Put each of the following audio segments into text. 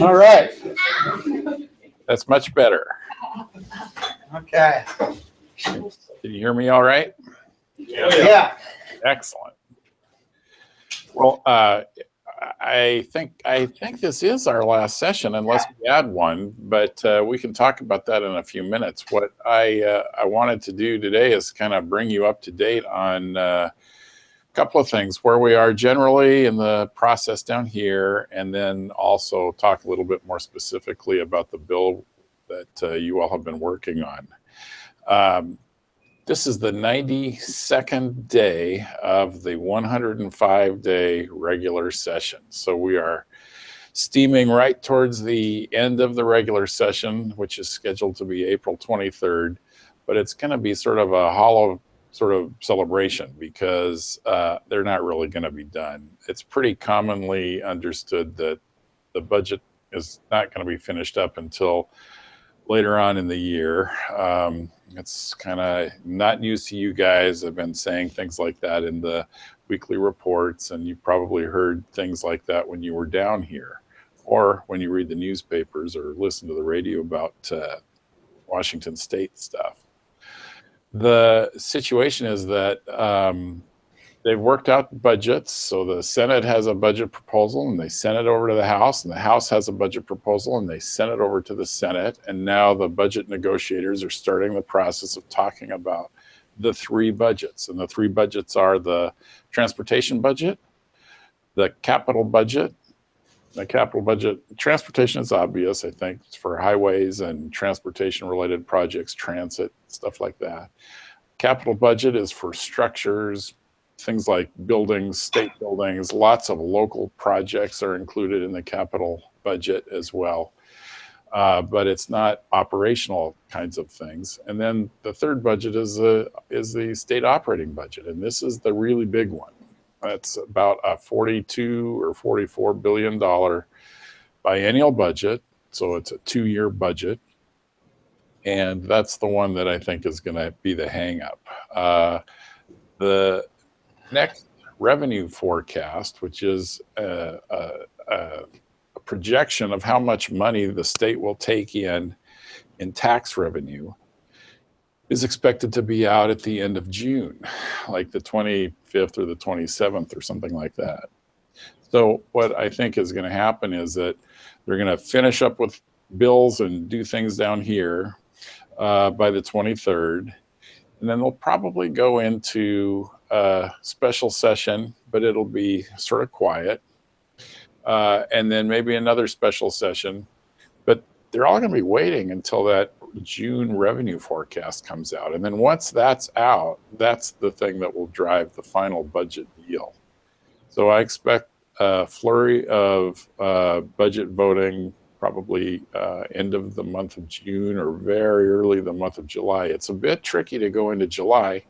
All right. That's much better. Okay. Can you hear me all right? Yeah. Excellent. Well, I think this is our last session, unless we add one. But we can talk about that in a few minutes. What I wanted to do today is kind of bring you up to date on a couple of things: where we are generally in the process down here, and then also talk a little bit more specifically about the bill that you all have been working on. This is the 92nd day of the 105-day regular session. So we are steaming right towards the end of the regular session, which is scheduled to be April 23rd. But it's going to be sort of a hollow sort of celebration because they're not really going to be done. It's pretty commonly understood that the budget is not going to be finished up until later on in the year. It's kind of not news to you guys. I've been saying things like that in the weekly reports, and you probably heard things like that when you were down here, or when you read the newspapers or listen to the radio about Washington State stuff. The situation is that they've worked out budgets. So the Senate has a budget proposal and they sent it over to the House, and the House has a budget proposal and they sent it over to the Senate. And now the budget negotiators are starting the process of talking about the three budgets. And the three budgets are the transportation budget, the capital budget. The capital budget, transportation is obvious, I think. It's for highways and transportation related projects, transit, stuff like that. Capital budget is for structures, things like buildings, state buildings. Lots of local projects are included in the capital budget as well. But it's not operational kinds of things. And then the third budget is the state operating budget. And this is the really big one. That's about a $42 or $44 billion biennial budget. So it's a 2-year budget. And that's the one that I think is going to be the hang up. The next revenue forecast, which is a projection of how much money the state will take in tax revenue, is expected to be out at the end of June, like the 25th or the 27th or something like that. So what I think is going to happen is that they're going to finish up with bills and do things down here by the 23rd. And then they'll probably go into a special session, but it'll be sort of quiet. And then maybe another special session. But they're all going to be waiting until that June revenue forecast comes out. And then once that's out, that's the thing that will drive the final budget deal. So I expect a flurry of budget voting probably end of the month of June or very early the month of July. It's a bit tricky to go into July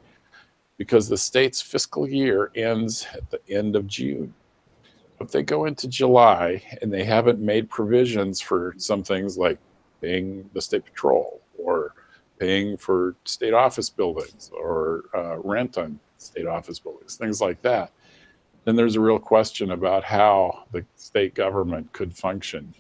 because the state's fiscal year ends at the end of June. If they go into July and they haven't made provisions for some things like paying the state patrol or paying for state office buildings or rent on state office buildings, things like that, then there's a real question about how the state government could function.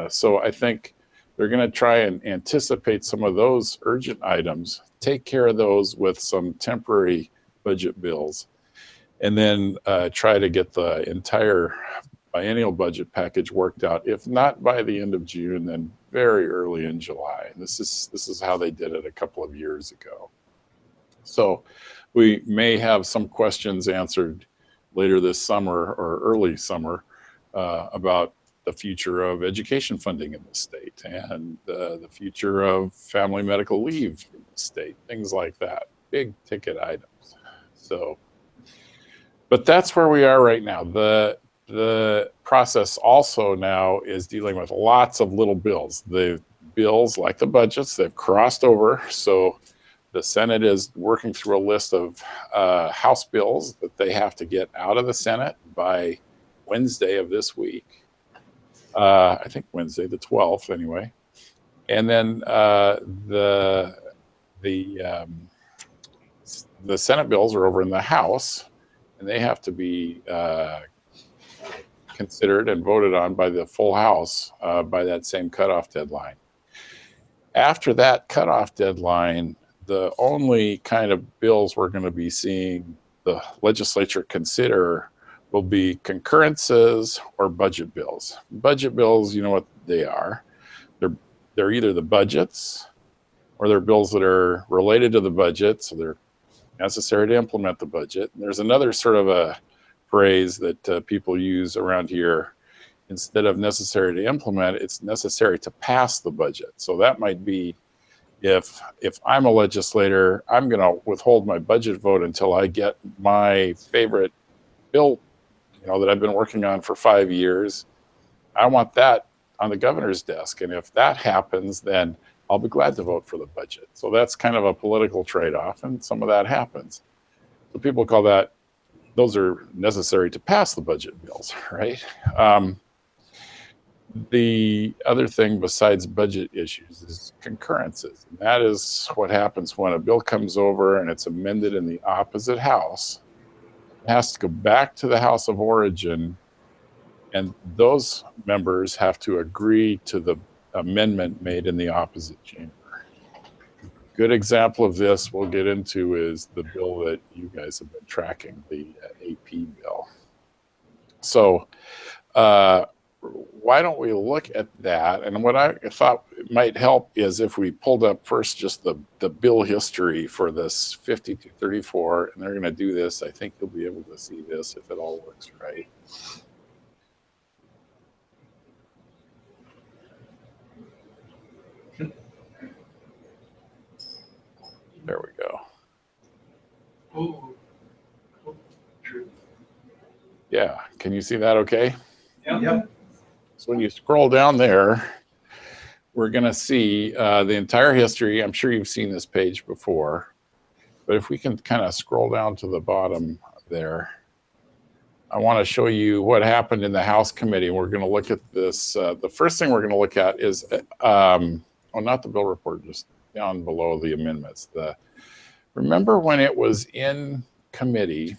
So I think they're going to try and anticipate some of those urgent items, take care of those with some temporary budget bills, and then try to get the entire biennial budget package worked out. If not by the end of June, then very early in July. This is how they did it a couple of years ago. So we may have some questions answered later this summer or early summer about the future of education funding in the state and the future of family medical leave in the state, things like that, big ticket items. So, but that's where we are right now. The process also now is dealing with lots of little bills. The bills, like the budgets, they've crossed over. So the Senate is working through a list of House bills that they have to get out of the Senate by Wednesday of this week. I think Wednesday, the 12th, anyway. And then the Senate bills are over in the House, and they have to be considered and voted on by the full House by that same cutoff deadline. After that cutoff deadline, the only kind of bills we're going to be seeing the legislature consider will be concurrences or budget bills. Budget bills, you know what they are. They're either the budgets or they're bills that are related to the budget, so they're necessary to implement the budget. And there's another sort of a phrase that people use around here. Instead of necessary to implement, it's necessary to pass the budget. So that might be if I'm a legislator, I'm going to withhold my budget vote until I get my favorite bill, that I've been working on for 5 years. I want that on the governor's desk. And if that happens, then I'll be glad to vote for the budget. So that's kind of a political trade-off, and some of that happens. So people call that, those are necessary to pass the budget bills, right? The other thing besides budget issues is concurrences. And that is what happens when a bill comes over and it's amended in the opposite house. It has to go back to the House of Origin, and those members have to agree to the amendment made in the opposite chamber. Good example of this we'll get into is the bill that you guys have been tracking, the AP bill. So why don't we look at that? And what I thought might help is if we pulled up first just the bill history for this 5234, and they're going to do this. I think you'll be able to see this if it all works right. There we go. Yeah, can you see that okay? Yep. So when you scroll down there, we're going to see the entire history. I'm sure you've seen this page before, but if we can kind of scroll down to the bottom there, I want to show you what happened in the House committee. We're going to look at this. The first thing we're going to look at is, not the bill report, just down below the amendments. Remember when it was in committee,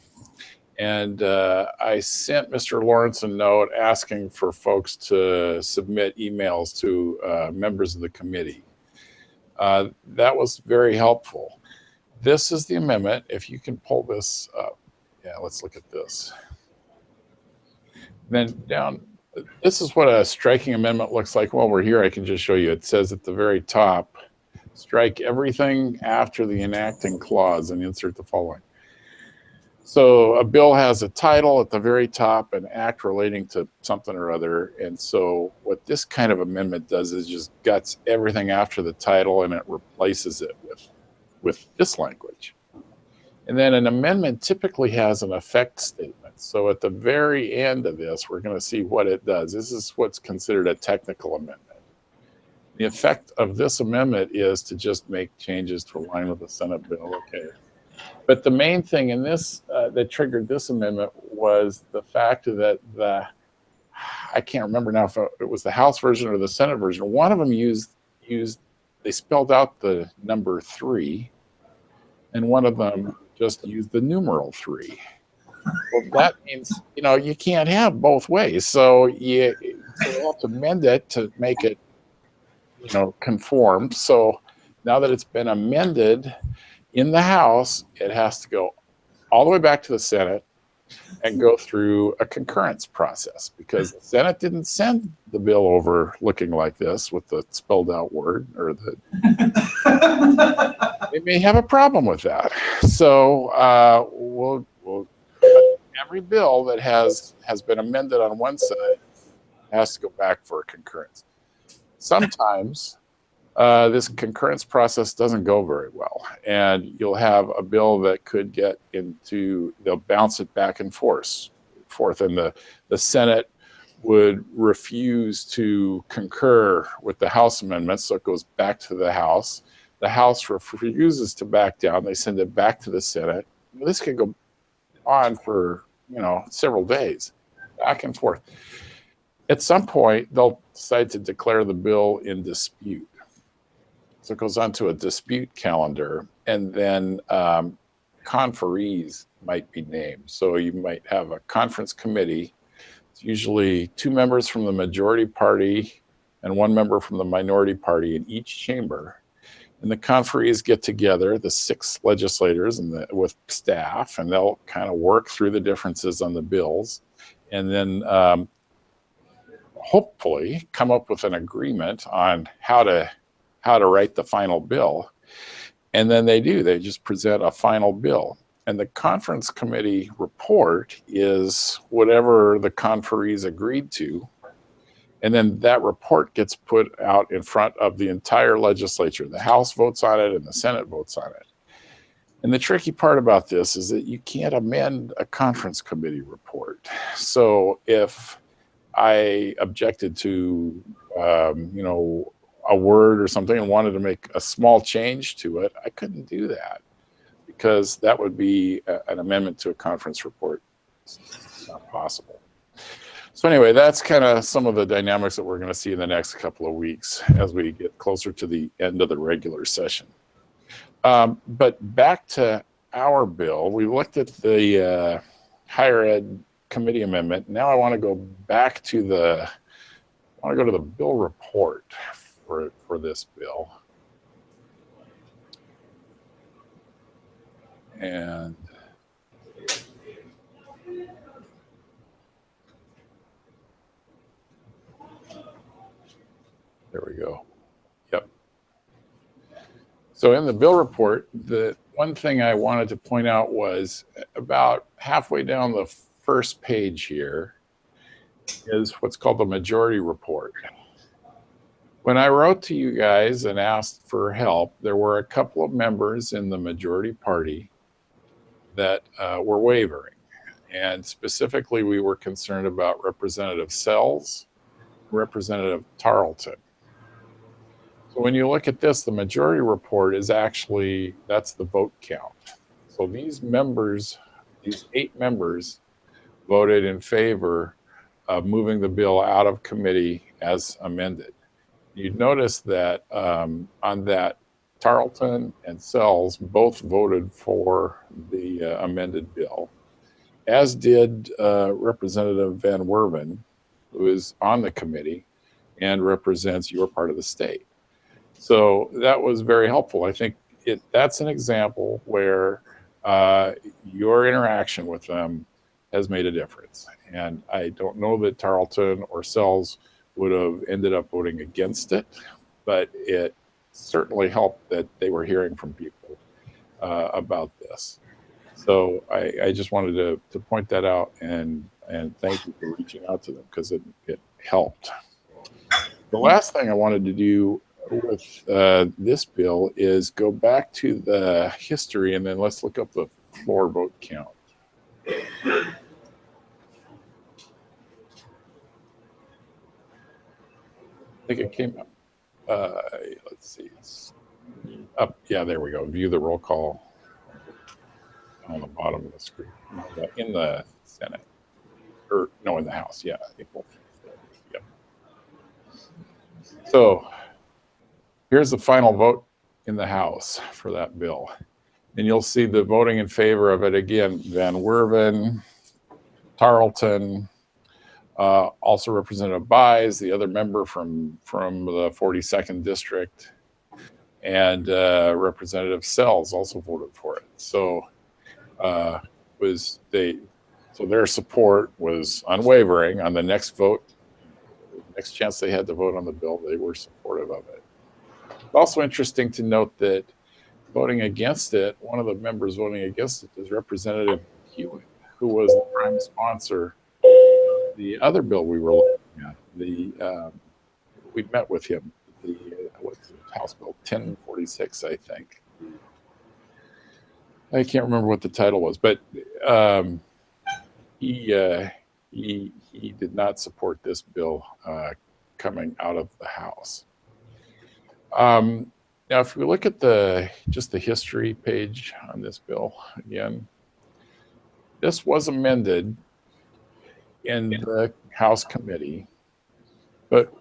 and I sent Mr. Lawrence a note asking for folks to submit emails to members of the committee. That was very helpful. This is the amendment. If you can pull this up. Yeah, let's look at this. Then down, this is what a striking amendment looks like. While we're here, I can just show you. It says at the very top, strike everything after the enacting clause and insert the following. So a bill has a title at the very top, an act relating to something or other. And so what this kind of amendment does is just guts everything after the title and it replaces it with this language. And then an amendment typically has an effect statement. So at the very end of this, we're going to see what it does. This is what's considered a technical amendment. The effect of this amendment is to just make changes to align with the Senate bill. Okay. But the main thing in this that triggered this amendment was the fact that I can't remember now if it was the House version or the Senate version. One of them they spelled out the number 3, and one of them just used the numeral 3. Well, that means, you can't have both ways. So you have to amend it to make it, conform. So now that it's been amended in the House, it has to go all the way back to the Senate and go through a concurrence process, because the Senate didn't send the bill over looking like this with the spelled out word, or they may have a problem with that. So every bill that has been amended on one side has to go back for a concurrence. Sometimes this concurrence process doesn't go very well, and you'll have a bill that could get into, they'll bounce it back and forth, and the Senate would refuse to concur with the House amendments, so it goes back to the House. The House refuses to back down. They send it back to the Senate. This could go on for, several days, back and forth. At some point, they'll decide to declare the bill in dispute. So it goes on to a dispute calendar, and then conferees might be named. So you might have a conference committee It's usually 2 members from the majority party and 1 member from the minority party in each chamber. And the conferees get together, the 6 legislators and with staff, and they'll kind of work through the differences on the bills, and then hopefully come up with an agreement on how to write the final bill. And then they just present a final bill. And the conference committee report is whatever the conferees agreed to. And then that report gets put out in front of the entire legislature. The House votes on it and the Senate votes on it. And the tricky part about this is that you can't amend a conference committee report. So if I objected to, a word or something and wanted to make a small change to it, I couldn't do that because that would be an amendment to a conference report. It's not possible. So anyway, that's kind of some of the dynamics that we're going to see in the next couple of weeks as we get closer to the end of the regular session. But back to our bill, we looked at the higher ed committee amendment. Now I want to go back to the bill report for this bill. And there we go. Yep. So in the bill report, the one thing I wanted to point out was about halfway down the first page here is what's called the majority report. When I wrote to you guys and asked for help, there were a couple of members in the majority party that were wavering. And specifically, we were concerned about Representative Sells, Representative Tarleton. So when you look at this, the majority report is actually, that's the vote count. So these members, these 8 members voted in favor of moving the bill out of committee as amended. You'd notice that on that, Tarleton and Sells both voted for the amended bill, as did Representative Van Werven, who is on the committee and represents your part of the state. So that was very helpful. I think that's an example where your interaction with them has made a difference. And I don't know that Tarleton or Sells would have ended up voting against it, but it certainly helped that they were hearing from people about this. So I just wanted to point that out and thank you for reaching out to them because it helped. The last thing I wanted to do with this bill is go back to the history and then let's look up the floor vote count. I think it came up. Let's see. It's up. Yeah, there we go. View the roll call on the bottom of the screen. In the Senate. Or, no, in the House. Yeah, April 5th. Yep. So here's the final vote in the House for that bill. And you'll see the voting in favor of it again. Van Werven, Tarleton, also Representative Buys, the other member from the 42nd District, and Representative Sells also voted for it. So their support was unwavering. On the next vote, next chance they had to vote on the bill, they were supportive of it. It's also interesting to note that voting against it, one of the members voting against it is Representative Hewitt, who was the prime sponsor. The other bill we were looking at, we met with him, what's it, House Bill 1046, I think. I can't remember what the title was, but he did not support this bill coming out of the House. Now, if we look at just the history page on this bill again, this was amended in the House committee, but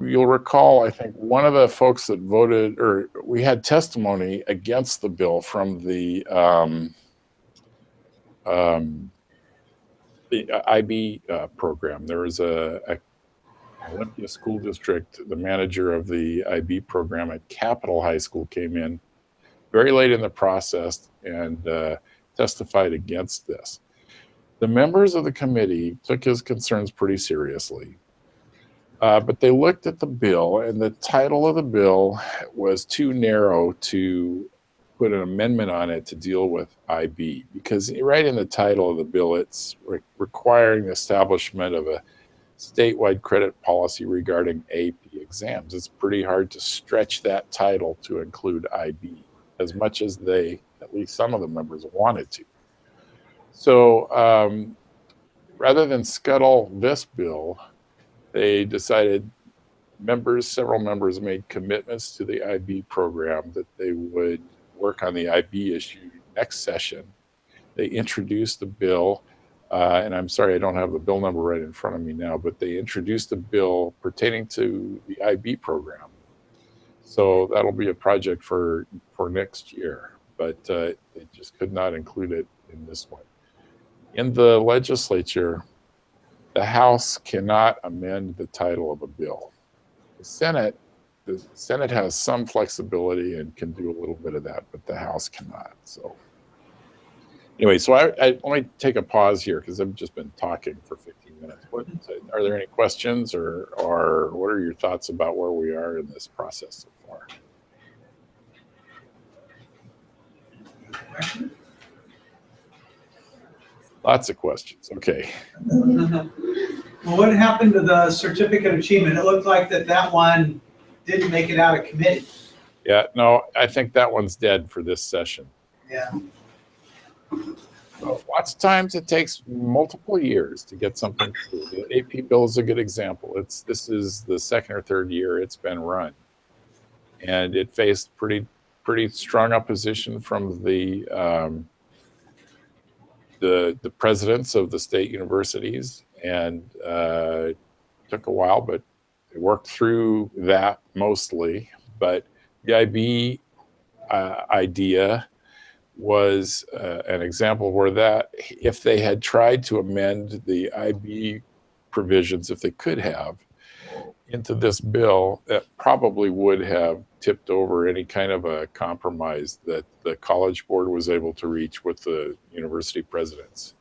you'll recall, I think one of the folks that voted, or we had testimony against the bill from the the IB program. There was a Olympia School District, the manager of the IB program at Capitol High School came in very late in the process and testified against this. The members of the committee took his concerns pretty seriously, but they looked at the bill, and the title of the bill was too narrow to put an amendment on it to deal with IB, because right in the title of the bill, it's requiring the establishment of a statewide credit policy regarding AP exams. It's pretty hard to stretch that title to include IB, as much as they, at least some of the members, wanted to. So rather than scuttle this bill, they decided several members made commitments to the IB program that they would work on the IB issue next session. They introduced the bill, and I'm sorry I don't have the bill number right in front of me now, but they introduced a bill pertaining to the IB program. So that'll be a project for next year, but they just could not include it in this one. In the legislature, the House cannot amend the title of a bill. The Senate has some flexibility and can do a little bit of that, but the House cannot. So anyway, so I let me take a pause here because I've just been talking for 15 minutes. Are there any questions or what are your thoughts about where we are in this process so far? Lots of questions. Okay. Well, what happened to the certificate of achievement? It looked like that one didn't make it out of committee. Yeah, no, I think that one's dead for this session. Yeah. So lots of times it takes multiple years to get something through. The AP bill is a good example. This is the second or third year it's been run, and it faced pretty strong opposition from the presidents of the state universities, and took a while, but they worked through that mostly. But the IB idea was an example where that if they had tried to amend the IB provisions, if they could have, into this bill, that probably would have tipped over any kind of a compromise that the College Board was able to reach with the university presidents,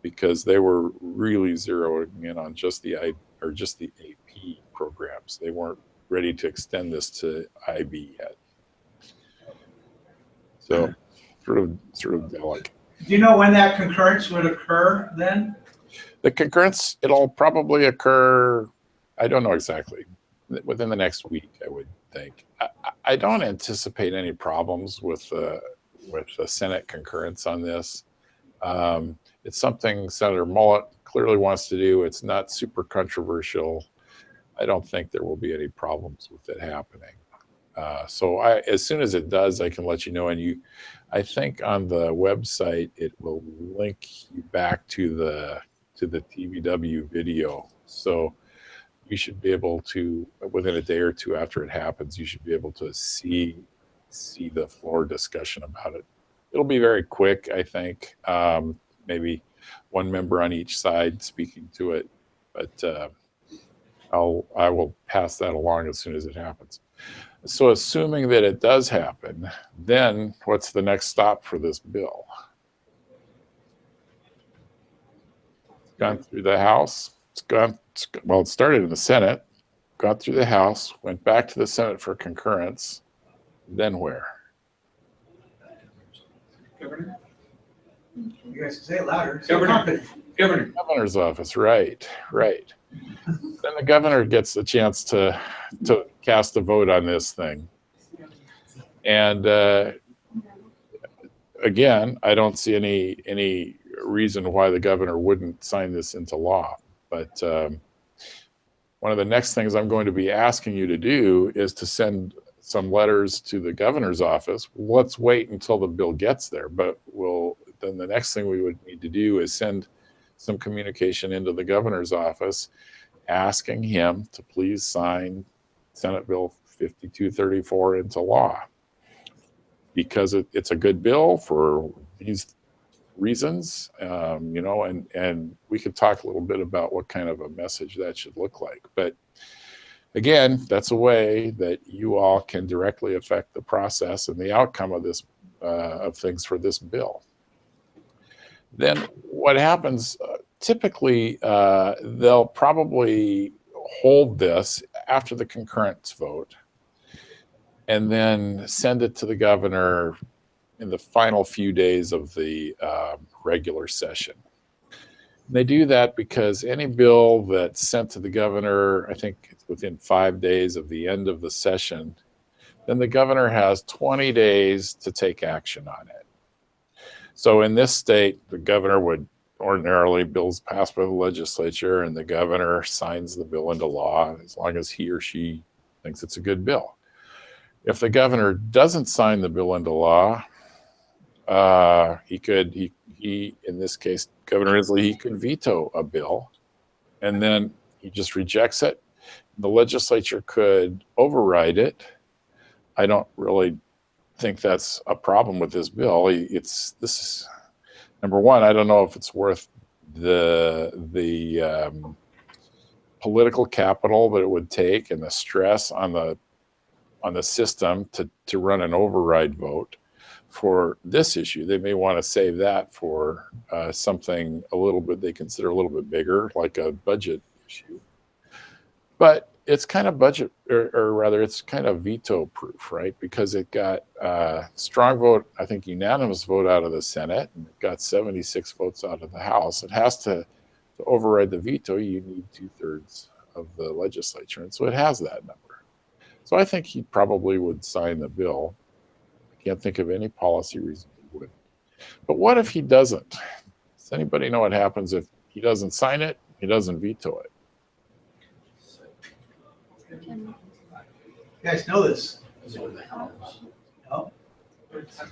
because they were really zeroing in on just the AP programs. They weren't ready to extend this to IB yet. So sort of delicate. Do you know when that concurrence would occur then? The concurrence, it'll probably occur, I don't know exactly, within the next week, I would think. I don't anticipate any problems with the Senate concurrence on this. It's something Senator Mullet clearly wants to do. It's not super controversial. I don't think there will be any problems with it happening. So as soon as it does, I can let you know. And I think on the website, it will link you back to the TVW video. So you should be able to, within a day or two after it happens, you should be able to see the floor discussion about it. It'll be very quick, I think. Maybe one member on each side speaking to it, but I will pass that along as soon as it happens. So assuming that it does happen, then what's the next stop for this bill? It's gone through the House. It started in the Senate, got through the House, went back to the Senate for concurrence. Then where? Governor? You guys can say it louder. Governor's office, right. Then the governor gets a chance to cast a vote on this thing. And again, I don't see any reason why the governor wouldn't sign this into law. But one of the next things I'm going to be asking you to do is to send some letters to the governor's office. Let's wait until the bill gets there, but then the next thing we would need to do is send some communication into the governor's office asking him to please sign Senate Bill 5234 into law, because it's a good bill for these reasons, you know, and we could talk a little bit about what kind of a message that should look like. But again, that's a way that you all can directly affect the process and the outcome of this, of things for this bill. Then what happens, typically, they'll probably hold this after the concurrence vote and then send it to the governor in the final few days of the regular session. They do that because any bill that's sent to the governor, I think it's within 5 days of the end of the session, then the governor has 20 days to take action on it. So in this state, the governor would ordinarily, bills passed by the legislature and the governor signs the bill into law as long as he or she thinks it's a good bill. If the governor doesn't sign the bill into law, he in this case, Governor Inslee, he could veto a bill and then he just rejects it. The legislature could override it. I don't really think that's a problem with this bill. This is, number one, I don't know if it's worth the political capital that it would take and the stress on the system to run an override vote for this issue. They may want to save that for something a little bit, they consider a little bit bigger, like a budget issue. But it's kind of budget, or rather it's kind of veto proof, right? Because it got strong vote, I think unanimous vote out of the Senate, and it got 76 votes out of the House. It has to override the veto, you need 2/3 of the legislature. And so it has that number. So I think he probably would sign the bill. I can't think of any policy reason he would. But what if he doesn't? Does anybody know what happens if he doesn't sign it, he doesn't veto it? You guys know this. No?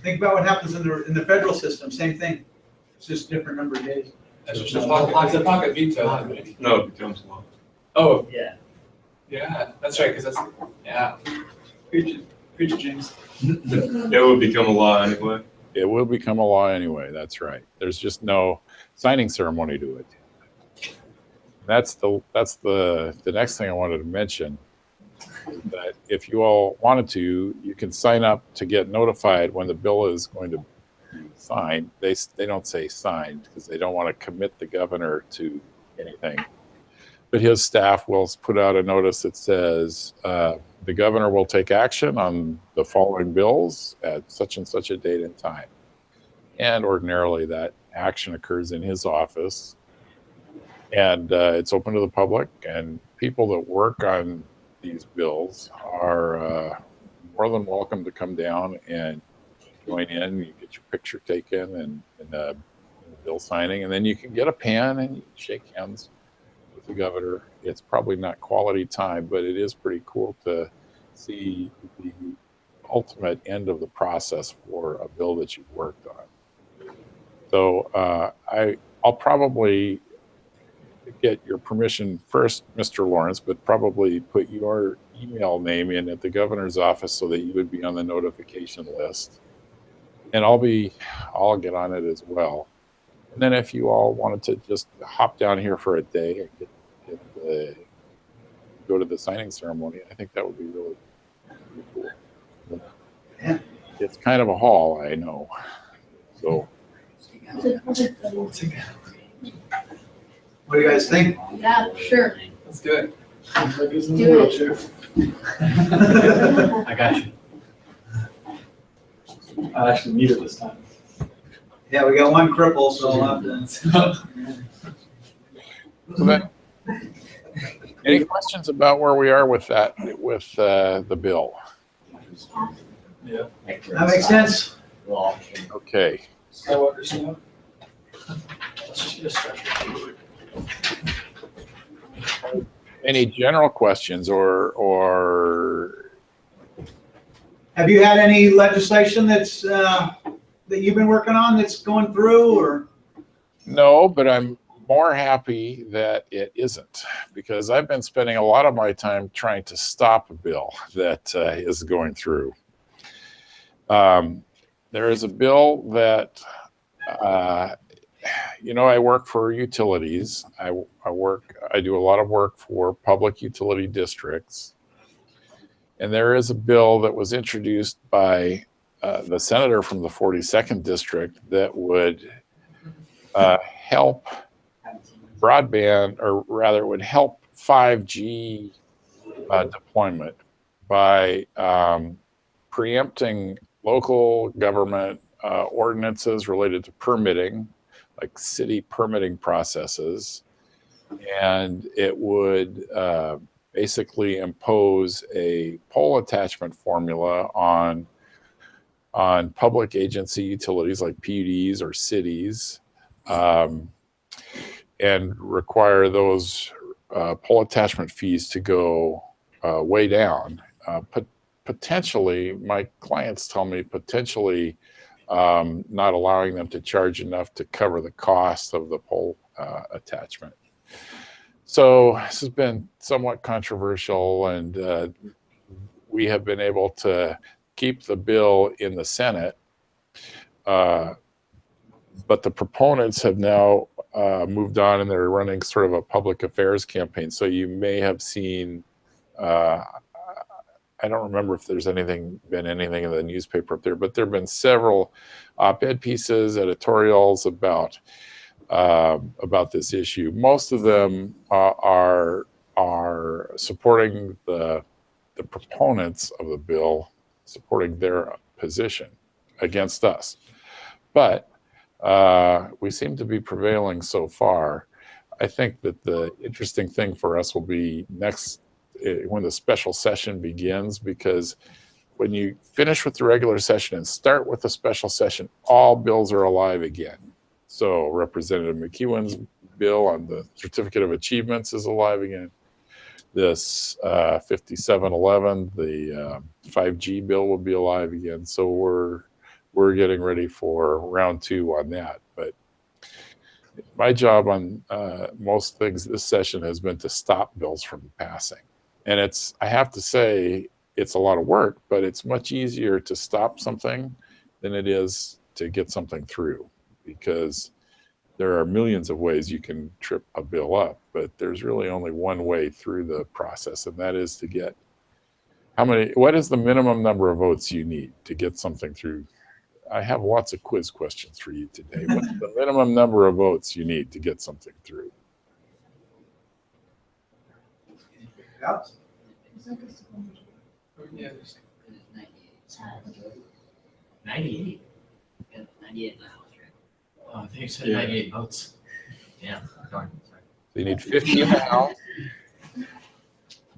Think about what happens in the federal system, same thing. It's just different number of days. It's a pocket veto. No, it becomes law. Oh, Yeah. yeah, that's right, because that's, yeah. Preach it, James. It would become a law anyway. It will become a law anyway, that's right. There's just no signing ceremony to it. That's the next thing I wanted to mention. That if you all wanted to, you can sign up to get notified when the bill is going to be signed. They don't say signed because they don't want to commit the governor to anything. But his staff will put out a notice that says the governor will take action on the following bills at such and such a date and time. And ordinarily that action occurs in his office. And it's open to the public, and people that work on these bills are more than welcome to come down and join in. You get your picture taken and the bill signing, and then you can get a pen and you shake hands with the governor. It's probably not quality time, but it is pretty cool to see the ultimate end of the process for a bill that you've worked on. So I'll probably get your permission first, Mr. Lawrence, but probably put your email name in at the governor's office so that you would be on the notification list. And I'll get on it as well. And then if you all wanted to just hop down here for a day and go to the signing ceremony, I think that would be really cool. Yeah. It's kind of a haul, I know. So What do you guys think? Yeah, sure. Let's do it. Do it. I got you. I'll actually need it this time. Yeah, we got one cripple, so I'll have to. any questions about where we are with that, with the bill? Yeah. That makes sense. Okay. Skywalker snow. Let's just get a stretcher. Any general questions or Have you had any legislation that's that you've been working on that's going through, or? no, but I'm more happy that it isn't, because I've been spending a lot of my time trying to stop a bill that is going through. There is a bill that I work for utilities. I do a lot of work for public utility districts. And there is a bill that was introduced by the senator from the 42nd district that would help broadband, or rather, it would help 5G deployment by preempting local government ordinances related to permitting, like city permitting processes. And it would basically impose a pole attachment formula on public agency utilities like PUDs or cities, and require those pole attachment fees to go way down. Potentially, my clients tell me, potentially not allowing them to charge enough to cover the cost of the pole attachment. So this has been somewhat controversial, and we have been able to keep the bill in the Senate, but the proponents have now moved on, and they're running sort of a public affairs campaign. So you may have seen, I don't remember if there's been anything in the newspaper up there, but there have been several op-ed pieces, editorials about this issue. Most of them are supporting the proponents of the bill, supporting their position against us. But we seem to be prevailing so far. I think that the interesting thing for us will be next, when the special session begins, because when you finish with the regular session and start with the special session, all bills are alive again. So Representative McEwen's bill on the Certificate of Achievements is alive again. This 5711, the 5G bill, will be alive again. So we're getting ready for round 2 on that. But my job on most things this session has been to stop bills from passing. And I have to say, it's a lot of work, but it's much easier to stop something than it is to get something through, because there are millions of ways you can trip a bill up, but there's really only one way through the process, and that is to get what is the minimum number of votes you need to get something through? I have lots of quiz questions for you today. What's the minimum number of votes you need to get something through? Yeah. Yeah. 98. 98 in the house, right? Oh, I think you said Yeah. 98 votes. Yeah. Darn. Sorry. So you need 50 in the House,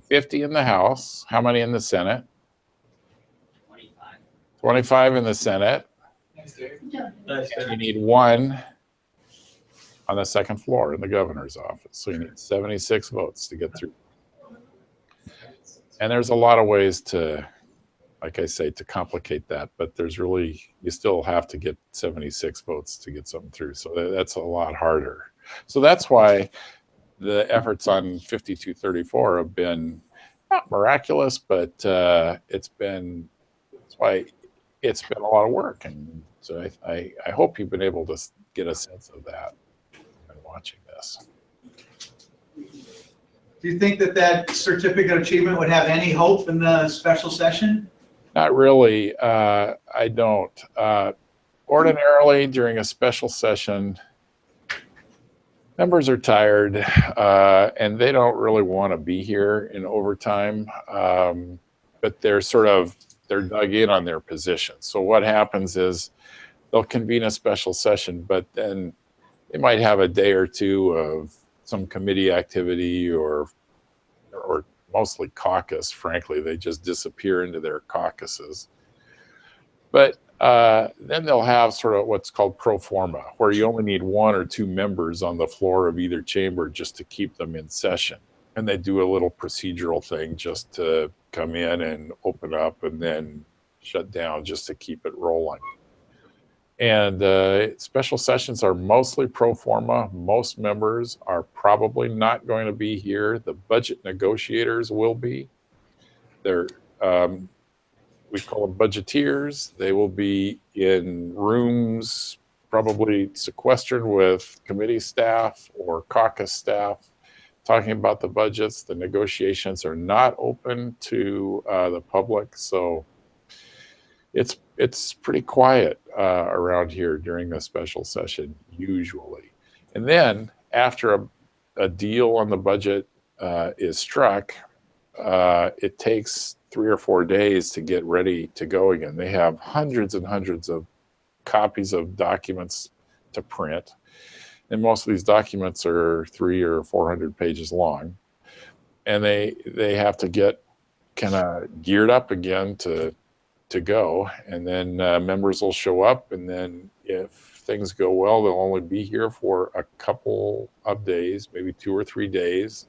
50 in the House. How many in the Senate? 25. 25 in the Senate. Thanks, Derek. You need 1 on the second floor in the governor's office. So you need 76 votes to get through. And there's a lot of ways to, like I say, to complicate that, but you still have to get 76 votes to get something through. So that's a lot harder. So that's why the efforts on 5234 have been not miraculous, but that's why it's been a lot of work. And so I hope you've been able to get a sense of that when watching this. Do you think that certificate of achievement would have any hope in the special session? Not really. I don't. Ordinarily, during a special session, members are tired, and they don't really want to be here in overtime, but they're dug in on their position. So what happens is they'll convene a special session, but then they might have a day or two of some committee activity or mostly caucus. Frankly, they just disappear into their caucuses. But then they'll have sort of what's called pro forma, where you only need 1 or 2 members on the floor of either chamber just to keep them in session. And they do a little procedural thing just to come in and open up and then shut down just to keep it rolling. And special sessions are mostly pro forma. Most members are probably not going to be here. The budget negotiators will be. They're we call them budgeteers. They will be in rooms probably sequestered with committee staff or caucus staff, talking about the budgets. The negotiations are not open to the public, so it's pretty quiet around here during a special session usually. And then after a deal on the budget is struck, it takes 3 or 4 days to get ready to go again. They have hundreds and hundreds of copies of documents to print, and most of these documents are 300 or 400 pages long, and they have to get kind of geared up again to go, and then members will show up, and then if things go well, they'll only be here for a couple of days, maybe 2 or 3 days.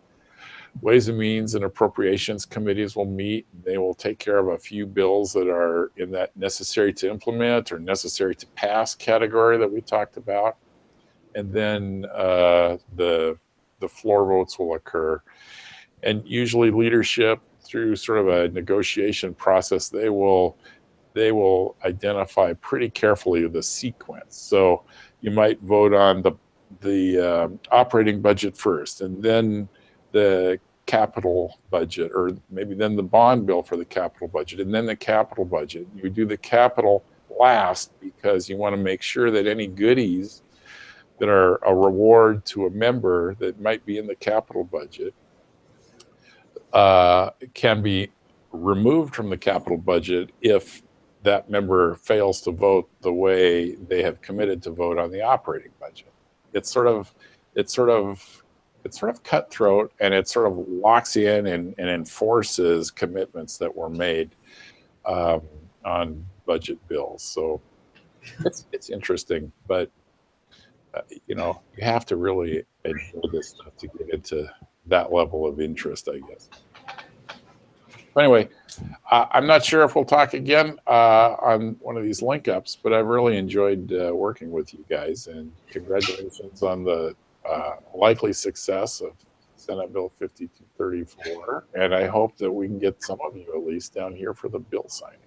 Ways and Means and Appropriations committees will meet. They will take care of a few bills that are in that necessary to implement or necessary to pass category that we talked about. And then the floor votes will occur. And usually leadership, through sort of a negotiation process, they will identify pretty carefully the sequence. So you might vote on the operating budget first, and then the capital budget, or maybe then the bond bill for the capital budget, and then the capital budget. You do the capital last because you want to make sure that any goodies that are a reward to a member that might be in the capital budget can be removed from the capital budget if that member fails to vote the way they have committed to vote on the operating budget. It's sort of cutthroat, and it sort of locks in and enforces commitments that were made on budget bills. So it's interesting, but you have to really enjoy this stuff to get into that level of interest, I guess. But anyway, I'm not sure if we'll talk again on one of these link ups, but I've really enjoyed working with you guys, and congratulations on the likely success of Senate Bill 5234. And I hope that we can get some of you at least down here for the bill signing.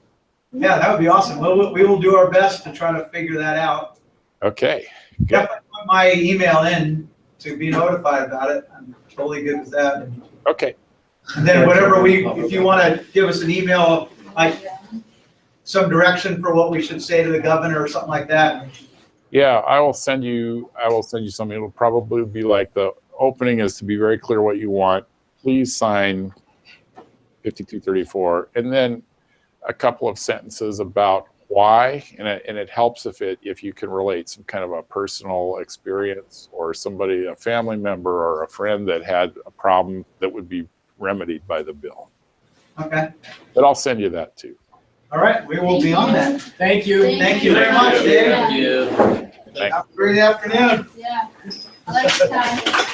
Yeah, that would be awesome. We will do our best to try to figure that out. Okay. Definitely put my email in to be notified about it. I'm totally good with that. Okay. And then whatever if you want to give us an email, like some direction for what we should say to the governor or something like that. Yeah, I will send you something. It'll probably be like, the opening is to be very clear what you want. Please sign 5234, and then a couple of sentences about why, and it helps if you can relate some kind of a personal experience, or somebody, a family member or a friend that had a problem that would be remedied by the bill. Okay. But I'll send you that too. All right, we will be on that. Thank you. Thank you very much, Dave. Thank you. Have a great afternoon. Yeah. I like the time.